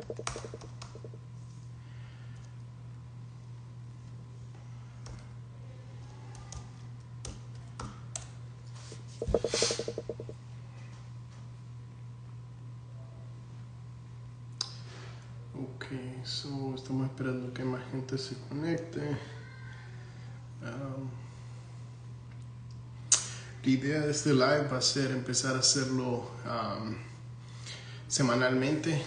Ok, estamos esperando que más gente se conecte. La idea de este live va a ser empezar a hacerlo semanalmente,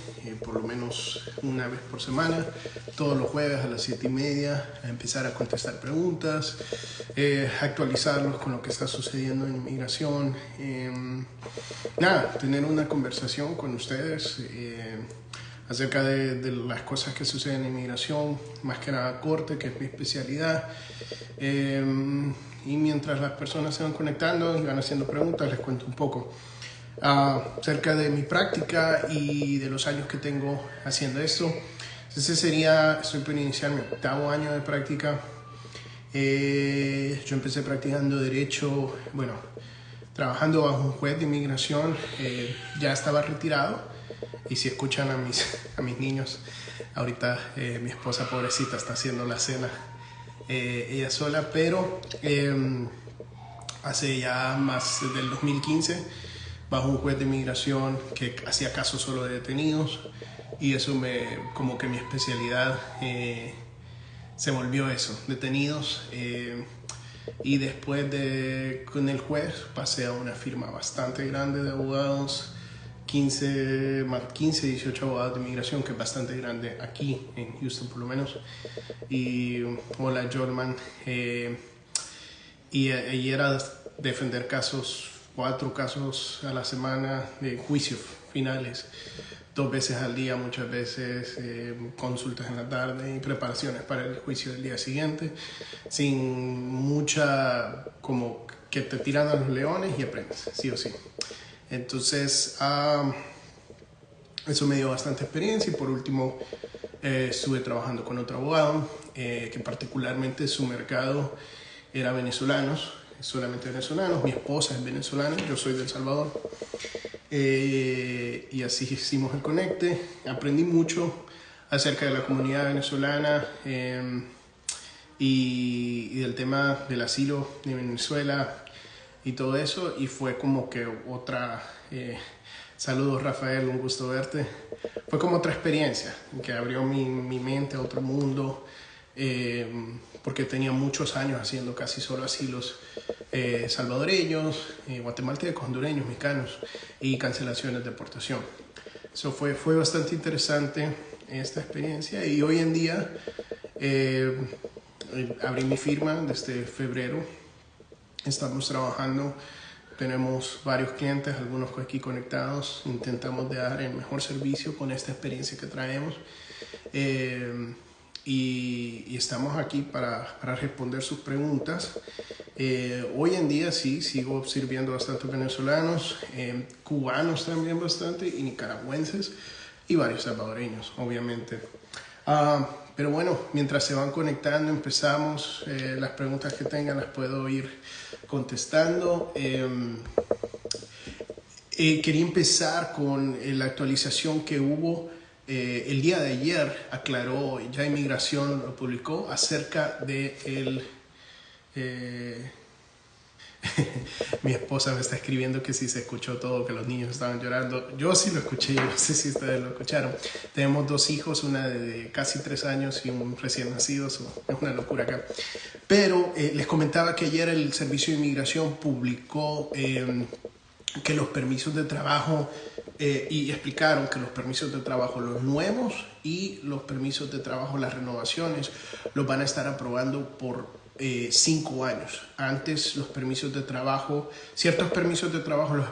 por lo menos una vez por semana, todos los jueves a las 7:30, a empezar a contestar preguntas, actualizarlos con lo que está sucediendo en inmigración, tener una conversación con ustedes acerca de las cosas que suceden en inmigración, más que nada corte, que es mi especialidad. Y mientras las personas se van conectando y van haciendo preguntas, les cuento un poco acerca de mi práctica y de los años que tengo haciendo esto. Estoy por iniciar mi 8º año de práctica. Yo empecé practicando derecho, trabajando bajo un juez de inmigración. Ya estaba retirado, y si escuchan a mis niños, ahorita mi esposa pobrecita está haciendo la cena ella sola, pero hace ya más del 2015 bajo un juez de inmigración que hacía caso solo de detenidos, y eso como que mi especialidad se volvió eso, detenidos, y después con el juez pasé a una firma bastante grande de abogados, 15, 18 abogados de inmigración, que es bastante grande aquí en Houston por lo menos, y hola Jorman, y era defender 4 casos a la semana de juicios finales, 2 veces al día, muchas veces consultas en la tarde y preparaciones para el juicio del día siguiente, sin mucha, como que te tiran a los leones y aprendes, sí o sí. Entonces, eso me dio bastante experiencia, y por último estuve trabajando con otro abogado que particularmente su mercado era venezolanos, solamente venezolanos. Mi esposa es venezolana, yo soy de El Salvador, y así hicimos el conecte. Aprendí mucho acerca de la comunidad venezolana y del tema del asilo de Venezuela y todo eso, y fue como que otra... saludos Rafael, un gusto verte. Fue como otra experiencia que abrió mi mente a otro mundo, porque tenía muchos años haciendo casi solo asilos salvadoreños, guatemaltecos, hondureños, mexicanos y cancelaciones de deportación. Eso fue bastante interesante esta experiencia, y hoy en día abrí mi firma desde febrero. Estamos trabajando, tenemos varios clientes, algunos aquí conectados. Intentamos dar el mejor servicio con esta experiencia que traemos, y estamos aquí para responder sus preguntas. Hoy en día sí, sigo sirviendo bastantes venezolanos, cubanos también bastante, y nicaragüenses, y varios salvadoreños, obviamente. Pero bueno, mientras se van conectando, empezamos. Las preguntas que tengan las puedo ir contestando. Quería empezar con la actualización que hubo el día de ayer. Aclaró, ya Inmigración lo publicó, acerca de mi esposa me está escribiendo que sí se escuchó todo, que los niños estaban llorando. Yo sí lo escuché, yo no sé si ustedes lo escucharon. Tenemos 2 hijos, una de casi 3 años y un recién nacido. Es una locura acá. Pero les comentaba que ayer el Servicio de Inmigración publicó que los permisos de trabajo, y explicaron que los permisos de trabajo, los nuevos, y los permisos de trabajo, las renovaciones, los van a estar aprobando por 5 años. Antes los permisos de trabajo, ciertos permisos de trabajo los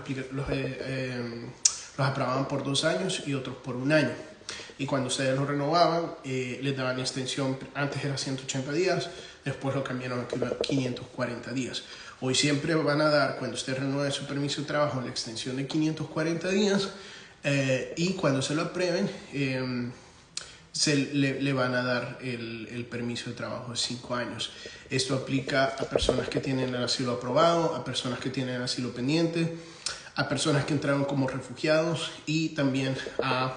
aprobaban por 2 años y otros por 1 año. Y cuando ustedes lo renovaban, les daban extensión. Antes era 180 días, después lo cambiaron a 540 días. Hoy siempre van a dar, cuando usted renueve su permiso de trabajo, la extensión de 540 días, y cuando se lo aprueben, le van a dar el permiso de trabajo de 5 años. Esto aplica a personas que tienen el asilo aprobado, a personas que tienen el asilo pendiente, a personas que entraron como refugiados, y también a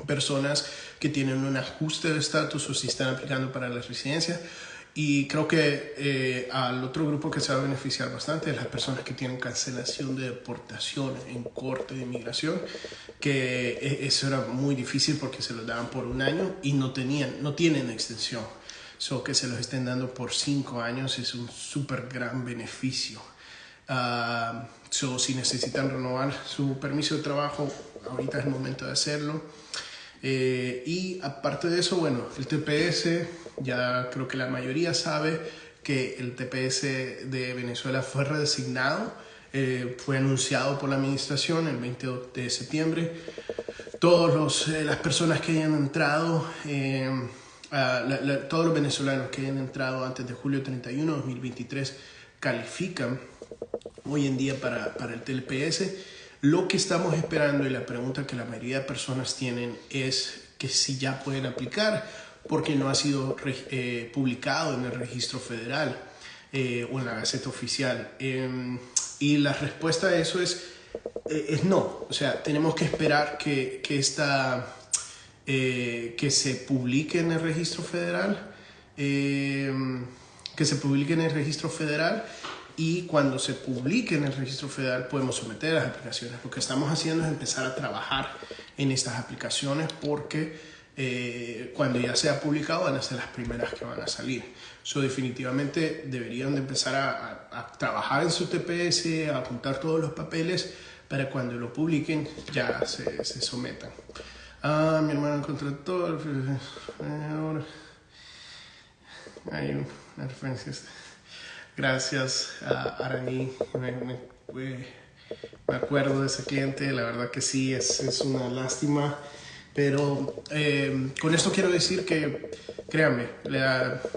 personas que tienen un ajuste de estatus o si están aplicando para la residencia. Y creo que al otro grupo que se va a beneficiar bastante es las personas que tienen cancelación de deportación en corte de inmigración, que eso era muy difícil porque se los daban por un año y no tienen extensión. So, que se los estén dando por 5 años es un súper gran beneficio. Si necesitan renovar su permiso de trabajo, ahorita es el momento de hacerlo. Y aparte de eso, bueno, el TPS, ya creo que la mayoría sabe que el TPS de Venezuela fue redesignado, fue anunciado por la administración el 20 de septiembre. Todas las personas que hayan entrado, todos los venezolanos que hayan entrado antes de julio 31 de 2023 califican hoy en día para el TPS. Lo que estamos esperando y la pregunta que la mayoría de personas tienen es que si ya pueden aplicar porque no ha sido publicado en el registro federal o en la Gaceta Oficial. Y la respuesta a eso es no. O sea, tenemos que esperar que se publique en el registro federal, y cuando se publique en el registro federal podemos someter las aplicaciones. Lo que estamos haciendo es empezar a trabajar en estas aplicaciones porque cuando ya sea publicado van a ser las primeras que van a salir. Definitivamente deberían de empezar a trabajar en su TPS, a apuntar todos los papeles para cuando lo publiquen ya se sometan. Mi hermano contrató. Hay una referencia. Gracias a Arani. Me acuerdo de ese cliente. La verdad que sí, es una lástima. Pero con esto quiero decir que, créanme,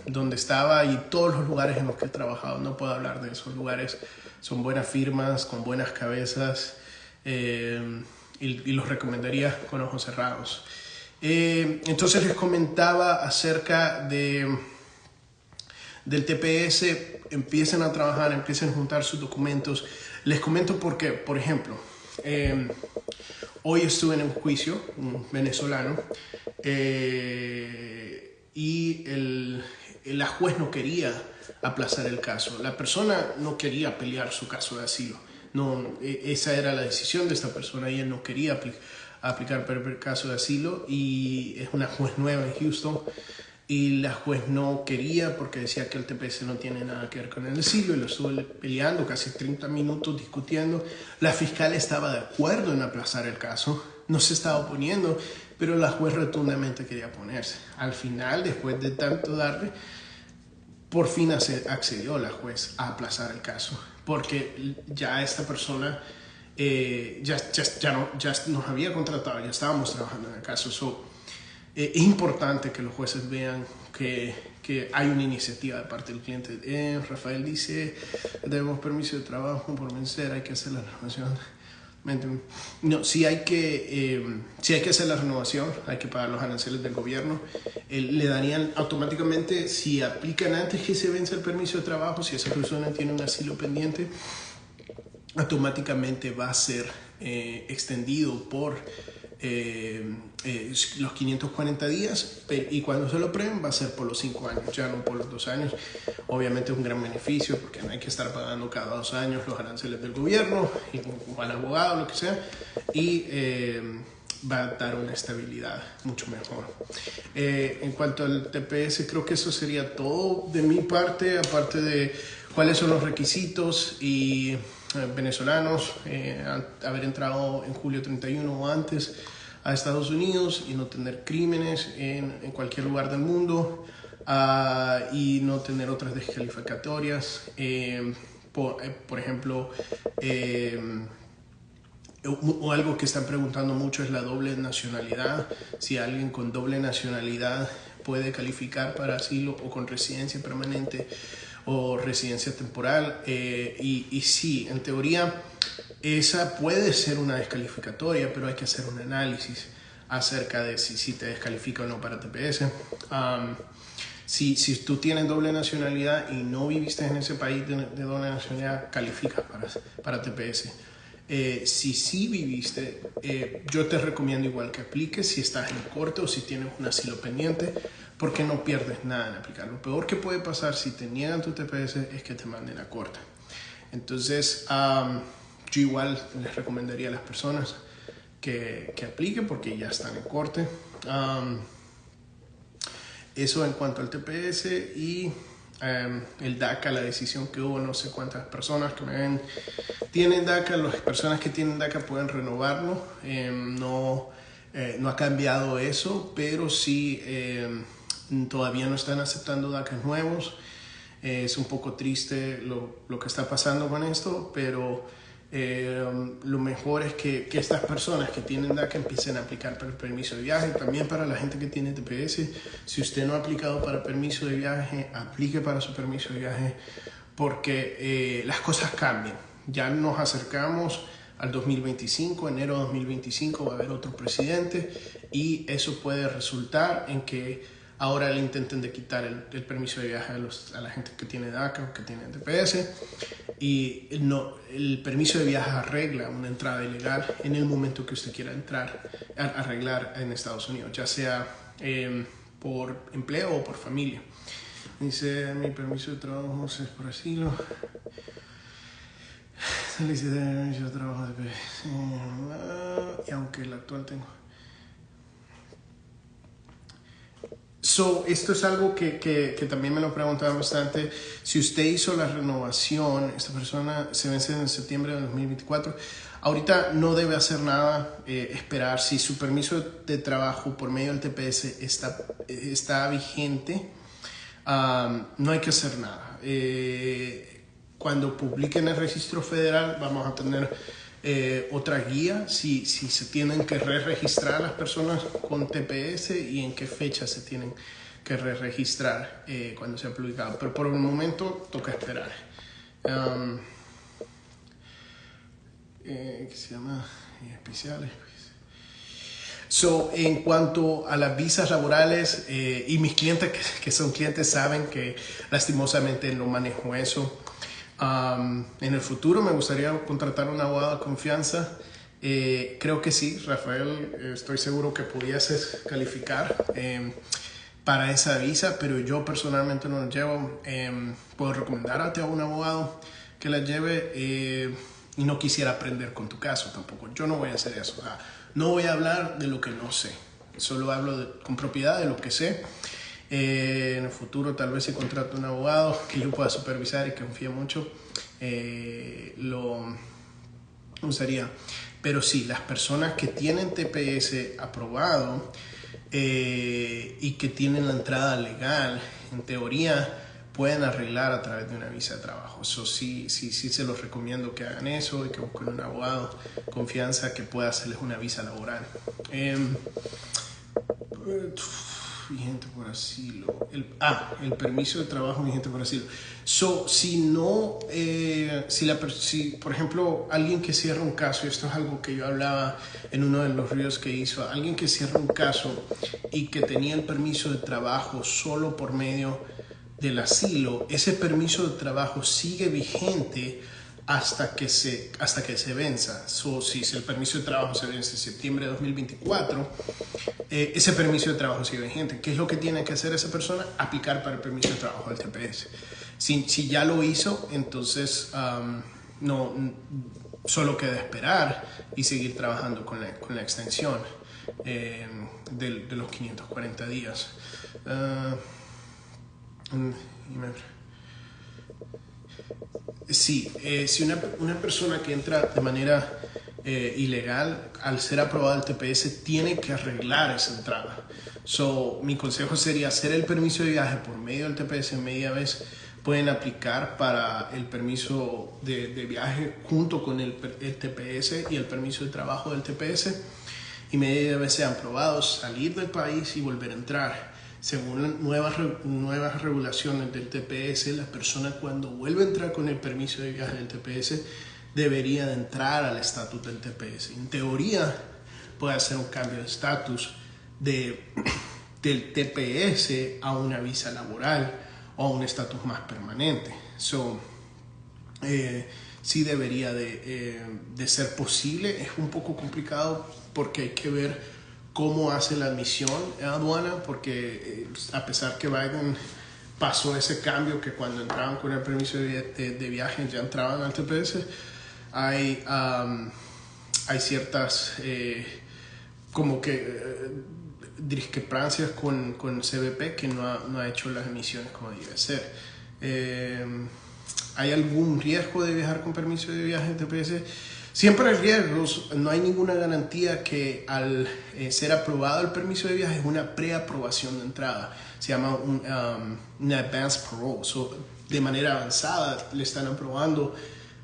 donde estaba y todos los lugares en los que he trabajado, no puedo hablar de esos lugares, son buenas firmas, con buenas cabezas. Y los recomendaría con ojos cerrados. Entonces les comentaba acerca del TPS. Empiecen a trabajar, empiecen a juntar sus documentos. Les comento por qué. Por ejemplo, hoy estuve en un juicio, un venezolano, y la juez no quería aplazar el caso. La persona no quería pelear su caso de asilo. No, esa era la decisión de esta persona. Ella no quería aplicar por el caso de asilo y es una juez nueva en Houston y la juez no quería porque decía que el TPS no tiene nada que ver con el asilo y lo estuvo peleando casi 30 minutos discutiendo. La fiscal estaba de acuerdo en aplazar el caso, no se estaba oponiendo, pero la juez rotundamente quería oponerse. Al final, después de tanto darle, por fin accedió la juez a aplazar el caso, porque ya esta persona ya nos había contratado, ya estábamos trabajando en el caso. Es importante que los jueces vean que hay una iniciativa de parte del cliente. Rafael dice, debemos permiso de trabajo por vencer, hay que hacer la renovación. No, sí hay que hacer la renovación, hay que pagar los aranceles del gobierno. Le darían automáticamente, si aplican antes que se vence el permiso de trabajo, si esa persona tiene un asilo pendiente, automáticamente va a ser extendido por los 540 días y cuando se lo prueben va a ser por los 5 años, ya no por los 2 años. Obviamente es un gran beneficio porque no hay que estar pagando cada 2 años los aranceles del gobierno o al abogado, lo que sea, y va a dar una estabilidad mucho mejor. En cuanto al TPS, creo que eso sería todo de mi parte, aparte de cuáles son los requisitos y venezolanos, haber entrado en julio 31 o antes a Estados Unidos y no tener crímenes en cualquier lugar del mundo, y no tener otras descalificatorias. Por ejemplo, o algo que están preguntando mucho es la doble nacionalidad. Si alguien con doble nacionalidad puede calificar para asilo o con residencia permanente o residencia temporal, y sí, en teoría esa puede ser una descalificatoria, pero hay que hacer un análisis acerca de si te descalifica o no para TPS. Si tú tienes doble nacionalidad y no viviste en ese país de doble nacionalidad, calificas para TPS. Si sí viviste, yo te recomiendo igual que apliques si estás en corte o si tienes un asilo pendiente, porque no pierdes nada en aplicar. Lo peor que puede pasar si te niegan tu TPS es que te manden a corte. Entonces, yo igual les recomendaría a las personas que apliquen porque ya están en corte. Eso en cuanto al TPS y el DACA, la decisión que hubo, no sé cuántas personas que me ven tienen DACA, las personas que tienen DACA pueden renovarlo, no ha cambiado eso, pero sí todavía no están aceptando DACA nuevos. Es un poco triste lo que está pasando con esto, pero lo mejor es que estas personas que tienen DACA empiecen a aplicar para el permiso de viaje. También para la gente que tiene TPS, si usted no ha aplicado para permiso de viaje, aplique para su permiso de viaje, porque las cosas cambian. Ya nos acercamos al 2025, enero de 2025 va a haber otro presidente y eso puede resultar en que ahora le intenten de quitar el permiso de viaje a la gente que tiene DACA o que tiene TPS. Y el permiso de viaje arregla una entrada ilegal en el momento que usted quiera entrar, arreglar en Estados Unidos, ya sea por empleo o por familia. Dice, mi permiso de trabajo es por asilo. Solicitar el permiso de trabajo de TPS. Y aunque el actual tengo. Esto es algo que también me lo preguntaban bastante. Si usted hizo la renovación, esta persona se vence en septiembre de 2024, ahorita no debe hacer nada, esperar. Si su permiso de trabajo por medio del TPS está vigente, no hay que hacer nada. Cuando publiquen el registro federal vamos a tener otra guía si se tienen que re-registrar las personas con TPS y en qué fecha se tienen que re-registrar cuando sea publicado, pero por el momento toca esperar. ¿Qué se llama? Especiales. En cuanto a las visas laborales, y mis clientes que son clientes saben que lastimosamente no manejo eso. En el futuro me gustaría contratar un abogado de confianza. Creo que sí, Rafael, estoy seguro que pudieses calificar para esa visa, pero yo personalmente no la llevo. Puedo recomendarte a un abogado que la lleve y no quisiera aprender con tu caso tampoco. Yo no voy a hacer eso. O sea, no voy a hablar de lo que no sé, solo hablo con propiedad de lo que sé. En el futuro tal vez si contrato un abogado que yo pueda supervisar y que confíe mucho, lo usaría. Pero sí, las personas que tienen TPS aprobado y que tienen la entrada legal, en teoría pueden arreglar a través de una visa de trabajo. Eso sí se los recomiendo que hagan eso y que busquen un abogado de confianza que pueda hacerles una visa laboral. Vigente por asilo. El permiso de trabajo vigente por asilo. Si por ejemplo alguien que cierra un caso, y esto es algo que yo hablaba en uno de los videos que hizo, alguien que cierra un caso y que tenía el permiso de trabajo solo por medio del asilo, ese permiso de trabajo sigue vigente hasta que se venza. Si el permiso de trabajo se vence en septiembre de 2024, ese permiso de trabajo sigue vigente. ¿Qué es lo que tiene que hacer esa persona? Aplicar para el permiso de trabajo del TPS. Si ya lo hizo, entonces solo queda esperar y seguir trabajando con la extensión de los 540 días. Sí, si una persona que entra de manera ilegal, al ser aprobada el TPS, tiene que arreglar esa entrada. Mi consejo sería hacer el permiso de viaje por medio del TPS. Media vez pueden aplicar para el permiso de viaje junto con el TPS y el permiso de trabajo del TPS. Y media vez sean aprobados, salir del país y volver a entrar. Según las nuevas regulaciones del TPS, la persona cuando vuelve a entrar con el permiso de viaje del TPS debería de entrar al estatus del TPS. En teoría puede hacer un cambio de estatus del TPS a una visa laboral o a un estatus más permanente. sí debería de ser posible. Es un poco complicado porque hay que ver cómo hace la admisión en aduana, porque a pesar que Biden pasó ese cambio que cuando entraban con el permiso de viaje ya entraban al TPS, hay ciertas como que discrepancias con CBP que no ha hecho las emisiones como debe ser. ¿Hay algún riesgo de viajar con permiso de viaje en TPS? Siempre hay riesgos, no hay ninguna garantía que al ser aprobado el permiso de viaje es una preaprobación de entrada. Se llama un advance parole. De manera avanzada le están aprobando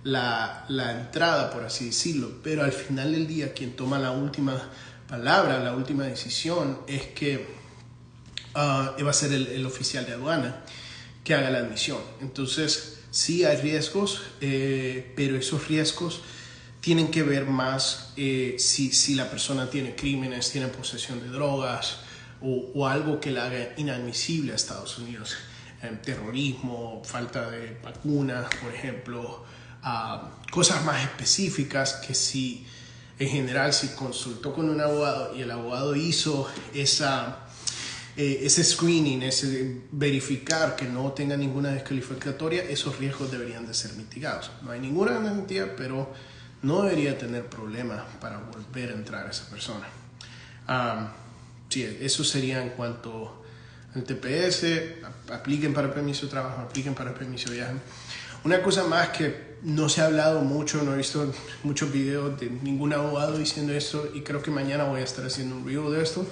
la entrada, por así decirlo, pero al final del día quien toma la última palabra, la última decisión es que va a ser el oficial de aduana que haga la admisión. Entonces sí hay riesgos, pero esos riesgos tienen que ver más si la persona tiene crímenes, tiene posesión de drogas o algo que la haga inadmisible a Estados Unidos. Terrorismo, falta de vacunas, por ejemplo, cosas más específicas que si en general si consultó con un abogado y el abogado hizo ese screening, ese verificar que no tenga ninguna descalificatoria, esos riesgos deberían de ser mitigados. No hay ninguna garantía, pero no debería tener problema para volver a entrar a esa persona. Sí, eso sería en cuanto al TPS. Apliquen para el permiso de trabajo, apliquen para el permiso de viaje. Una cosa más que no se ha hablado mucho, no he visto muchos videos de ningún abogado diciendo esto, y creo que mañana voy a estar haciendo un review de esto.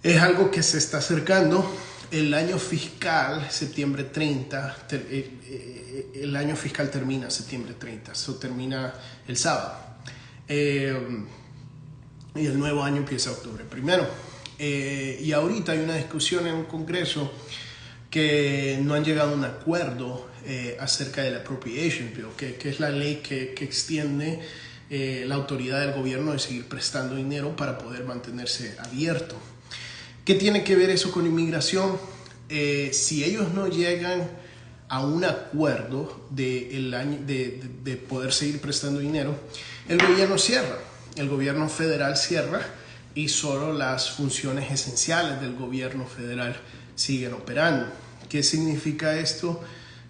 Es algo que se está acercando. El año fiscal, septiembre 30, el año fiscal termina septiembre 30, eso termina el sábado. Y el nuevo año empieza octubre 1. Y ahorita hay una discusión en un Congreso que no han llegado a un acuerdo acerca del Appropriation Bill, que es la ley que extiende la autoridad del gobierno de seguir prestando dinero para poder mantenerse abierto. ¿Qué tiene que ver eso con inmigración? Si ellos no llegan a un acuerdo de poder seguir prestando dinero, el gobierno cierra, el gobierno federal cierra y solo las funciones esenciales del gobierno federal siguen operando. ¿Qué significa esto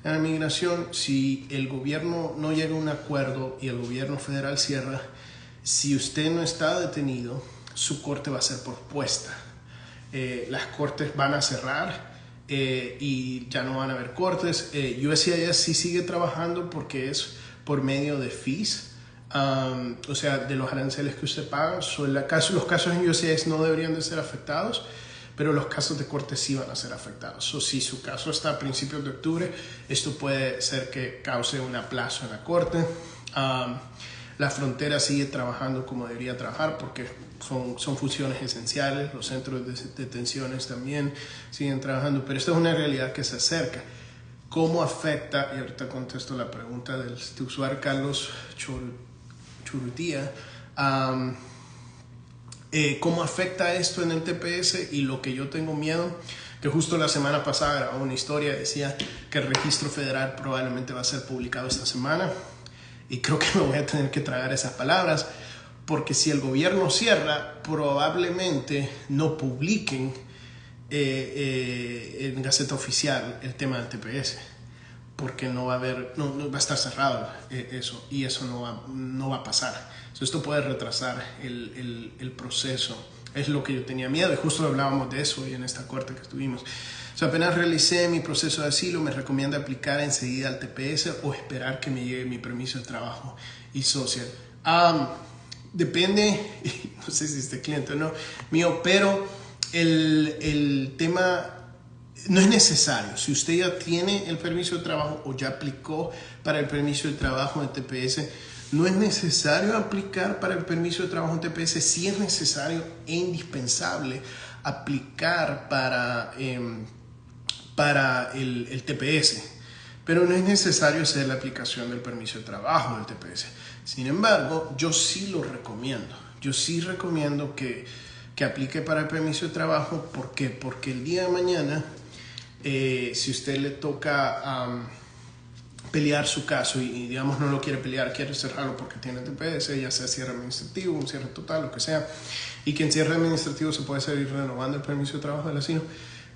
en la inmigración? Si el gobierno no llega a un acuerdo y el gobierno federal cierra, si usted no está detenido, su corte va a ser pospuesta. Las cortes van a cerrar y ya no van a haber cortes. USCIS sí sigue trabajando porque es por medio de fees, o sea, de los aranceles que usted paga. Los casos en USCIS no deberían de ser afectados, pero los casos de corte sí van a ser afectados. Si su caso está a principios de octubre, esto puede ser que cause un aplazo en la corte. La frontera sigue trabajando como debería trabajar porque son funciones esenciales. Los centros de detenciones también siguen trabajando, pero esta es una realidad que se acerca. ¿Cómo afecta? Y ahorita contesto la pregunta del usuario Carlos Churutía. ¿Cómo afecta esto en el TPS? Y lo que yo tengo miedo, que justo la semana pasada grabé una historia, decía que el registro federal probablemente va a ser publicado esta semana. Y creo que me voy a tener que tragar esas palabras, porque si el gobierno cierra, probablemente no publiquen en Gaceta Oficial el tema del TPS, porque no va a estar cerrado eso, y eso no va a pasar. Esto puede retrasar el proceso. Es lo que yo tenía miedo, y justo hablábamos de eso hoy en esta corte que estuvimos. Apenas realicé mi proceso de asilo, me recomienda aplicar enseguida al TPS o esperar que me llegue mi permiso de trabajo y social. Depende, no sé si este cliente o no, mío, pero el tema no es necesario. Si usted ya tiene el permiso de trabajo o ya aplicó para el permiso de trabajo en TPS, no es necesario aplicar para el permiso de trabajo en TPS. Sí es necesario e indispensable aplicar para el TPS, pero no es necesario hacer la aplicación del permiso de trabajo del TPS. Sin embargo, yo sí lo recomiendo. Yo sí recomiendo que aplique para el permiso de trabajo. ¿Por qué? Porque el día de mañana, si usted le toca pelear su caso y digamos no lo quiere pelear, quiere cerrarlo porque tiene TPS, ya sea cierre administrativo, un cierre total, lo que sea, y que en cierre administrativo se puede seguir renovando el permiso de trabajo del asilo,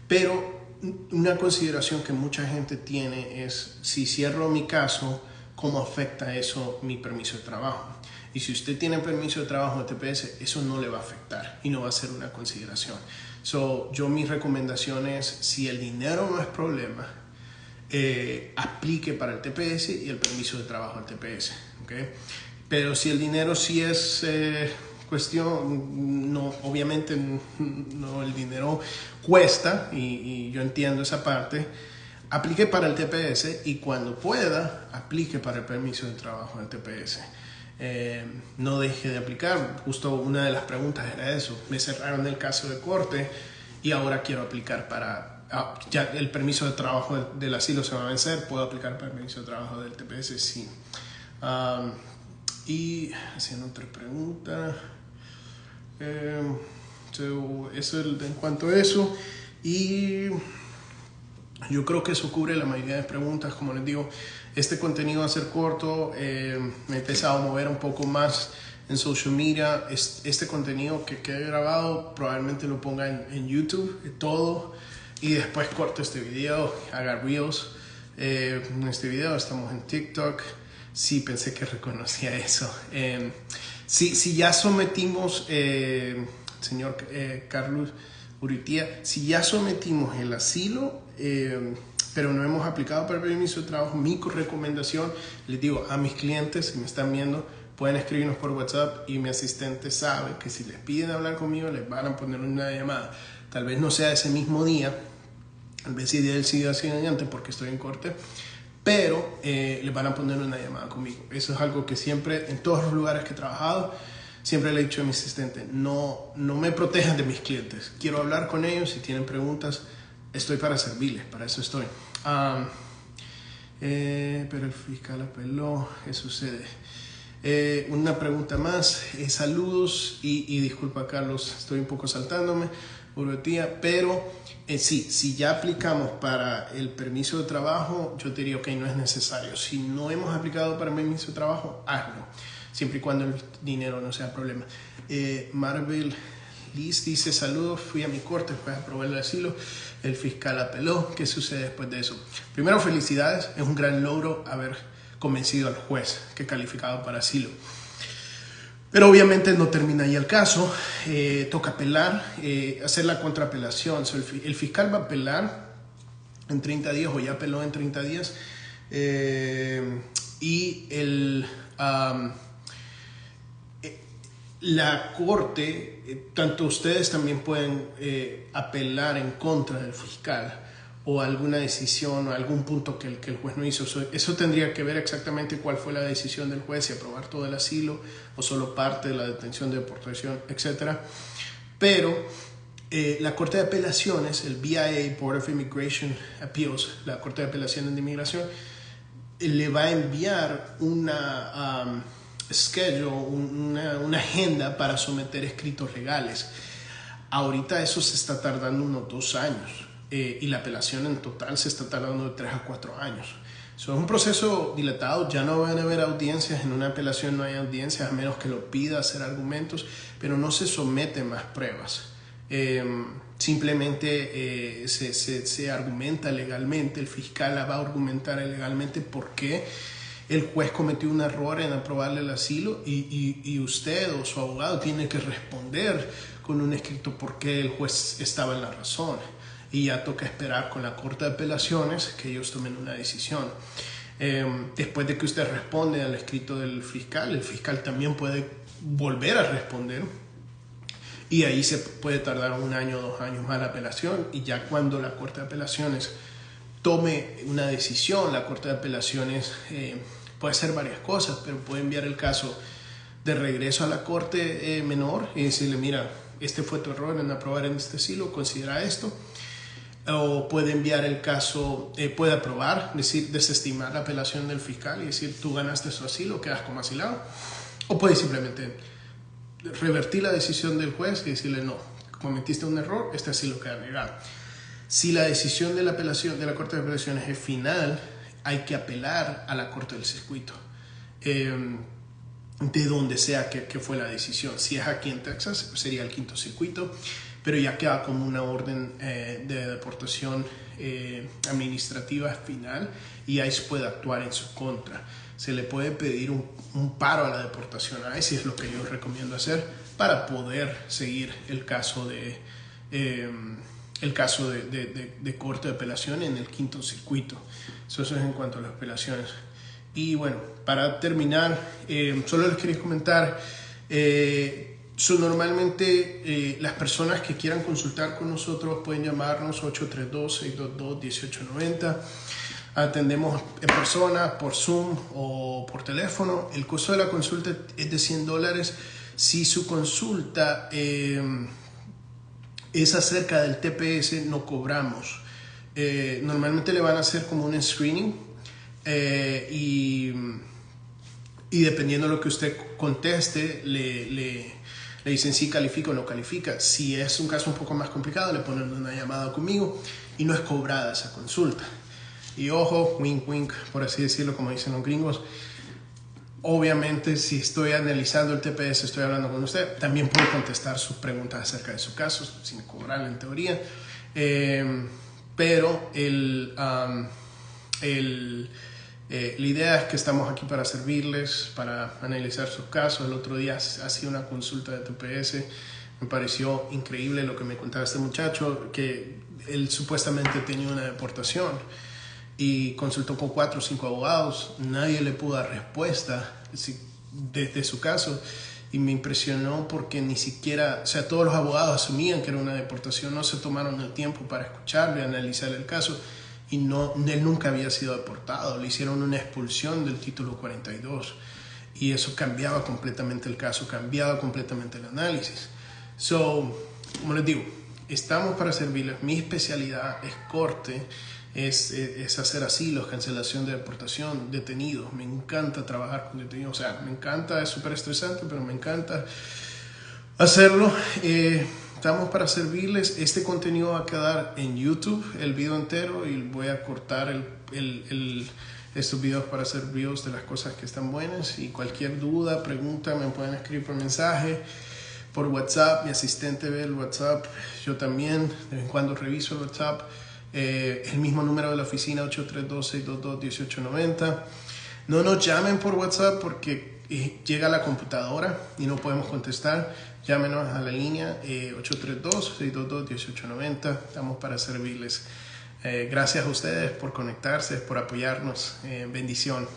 pero una consideración que mucha gente tiene es, si cierro mi caso, ¿cómo afecta eso mi permiso de trabajo? Y si usted tiene permiso de trabajo de TPS, eso no le va a afectar y no va a ser una consideración. Yo mi recomendación es, si el dinero no es problema, aplique para el TPS y el permiso de trabajo del TPS, ¿okay? Pero si el dinero sí es cuestión, no, obviamente no, el dinero cuesta y yo entiendo esa parte, aplique para el TPS y cuando pueda, aplique para el permiso de trabajo del TPS. No deje de aplicar. Justo una de las preguntas era eso, me cerraron el caso de corte y ahora quiero aplicar para ya el permiso de trabajo del asilo se va a vencer, puedo aplicar para el permiso de trabajo del TPS, sí. Y haciendo otra pregunta, eso en cuanto a eso, y yo creo que eso cubre la mayoría de preguntas. Como les digo, este contenido va a ser corto, me he empezado a mover un poco más en social media. Este contenido que he grabado probablemente lo ponga en YouTube, todo, y después corto este video, haga reels. En este video estamos en TikTok. Sí, pensé que reconocía eso. Si ya sometimos, señor Carlos Urrutia, si ya sometimos el asilo, pero no hemos aplicado para el permiso de trabajo, mi recomendación, les digo a mis clientes, si me están viendo, pueden escribirnos por WhatsApp y mi asistente sabe que si les piden hablar conmigo, les van a poner una llamada. Tal vez no sea ese mismo día, tal vez si él sigue así adelante porque estoy en corte, pero les van a poner una llamada conmigo. Eso es algo que siempre, en todos los lugares que he trabajado, siempre le he dicho a mi asistente, no me protejan de mis clientes. Quiero hablar con ellos, si tienen preguntas, estoy para servirles, para eso estoy. Pero el fiscal apeló, ¿qué sucede? Una pregunta más, saludos y disculpa Carlos, estoy un poco saltándome, Urrutia, pero sí, si ya aplicamos para el permiso de trabajo, yo te diría, ok, no es necesario. Si no hemos aplicado para el permiso de trabajo, hazlo, siempre y cuando el dinero no sea problema. Marvel Liz dice, saludos, fui a mi corte, fue a aprobar el asilo, el fiscal apeló, ¿qué sucede después de eso? Primero, felicidades, es un gran logro haber convencido al juez que calificado para asilo. Pero obviamente no termina ahí el caso, toca apelar, hacer la contraapelación. El fiscal va a apelar en 30 días o ya apeló en 30 días y la corte, tanto ustedes también pueden apelar en contra del fiscal o alguna decisión o algún punto que el juez no hizo. Eso tendría que ver exactamente cuál fue la decisión del juez, si aprobar todo el asilo o solo parte de la detención, de deportación, etc. Pero la Corte de Apelaciones, el BIA, Board of Immigration Appeals, la Corte de Apelaciones de Inmigración, le va a enviar una schedule, una agenda para someter escritos legales. Ahorita eso se está tardando unos 2 años. Y la apelación en total se está tardando de 3 a 4 años. Es un proceso dilatado, ya no van a haber audiencias, en una apelación no hay audiencias a menos que lo pida hacer argumentos, pero no se someten más pruebas. Simplemente se argumenta legalmente, el fiscal va a argumentar legalmente por qué el juez cometió un error en aprobarle el asilo y usted o su abogado tiene que responder con un escrito por qué el juez estaba en la razón. Y ya toca esperar con la Corte de Apelaciones que ellos tomen una decisión. Después de que usted responde al escrito del fiscal, el fiscal también puede volver a responder y ahí se puede tardar 1 año o 2 años más la apelación, y ya cuando la Corte de Apelaciones tome una decisión, la Corte de Apelaciones puede hacer varias cosas, pero puede enviar el caso de regreso a la Corte menor y decirle, mira, este fue tu error en aprobar en este asilo, considera esto. O puede enviar el caso, puede aprobar, desestimar la apelación del fiscal y decir tú ganaste su asilo, quedas como asilado. O puede simplemente revertir la decisión del juez y decirle no, cometiste un error, asilo queda negado. Si la decisión de la apelación de la Corte de Apelaciones es final, hay que apelar a la Corte del Circuito. De donde sea que fue la decisión. Si es aquí en Texas, sería el quinto circuito, pero ya queda como una orden de deportación administrativa final y ICE puede actuar en su contra. Se le puede pedir un paro a la deportación a ICE, y es lo que yo recomiendo hacer para poder seguir el caso de corte de apelación en el quinto circuito. Eso es en cuanto a las apelaciones. Y bueno, para terminar, solo les quería comentar, normalmente las personas que quieran consultar con nosotros pueden llamarnos 832-622-1890. Atendemos en persona, por Zoom o por teléfono. El costo de la consulta es de $100. Si su consulta es acerca del TPS, no cobramos. Normalmente le van a hacer como un screening. Y dependiendo de lo que usted conteste, le dicen si califica o no califica. Si es un caso un poco más complicado, le ponen una llamada conmigo y no es cobrada esa consulta. Y ojo, wink wink, por así decirlo, como dicen los gringos, obviamente si estoy analizando el TPS, estoy hablando con usted, también puedo contestar sus preguntas acerca de su caso sin cobrarle en teoría. Pero la idea es que estamos aquí para servirles, para analizar sus casos. El otro día hacía una consulta de TPS. Me pareció increíble lo que me contaba este muchacho, que él supuestamente tenía una deportación y consultó con 4 o 5 abogados. Nadie le pudo dar respuesta desde su caso. Y me impresionó porque ni siquiera, o sea, todos los abogados asumían que era una deportación, no se tomaron el tiempo para escucharlo y analizar el caso. Y él nunca había sido deportado, le hicieron una expulsión del título 42 y eso cambiaba completamente el caso, cambiaba completamente el análisis. Como les digo, estamos para servirles. Mi especialidad es corte, es hacer asilos, cancelación de deportación, detenidos. Me encanta trabajar con detenidos, o sea, me encanta, es súper estresante, pero me encanta hacerlo. Estamos para servirles. Este contenido va a quedar en YouTube, el video entero, y voy a cortar estos videos para hacer videos de las cosas que están buenas. Y cualquier duda, pregunta, me pueden escribir por mensaje, por WhatsApp. Mi asistente ve el WhatsApp, yo también de vez en cuando reviso el WhatsApp. El mismo número de la oficina, 832-622-1890. No nos llamen por WhatsApp porque llega a la computadora y no podemos contestar. Llámenos a la línea 832-622-1890. Estamos para servirles. Gracias a ustedes por conectarse, por apoyarnos. Bendición.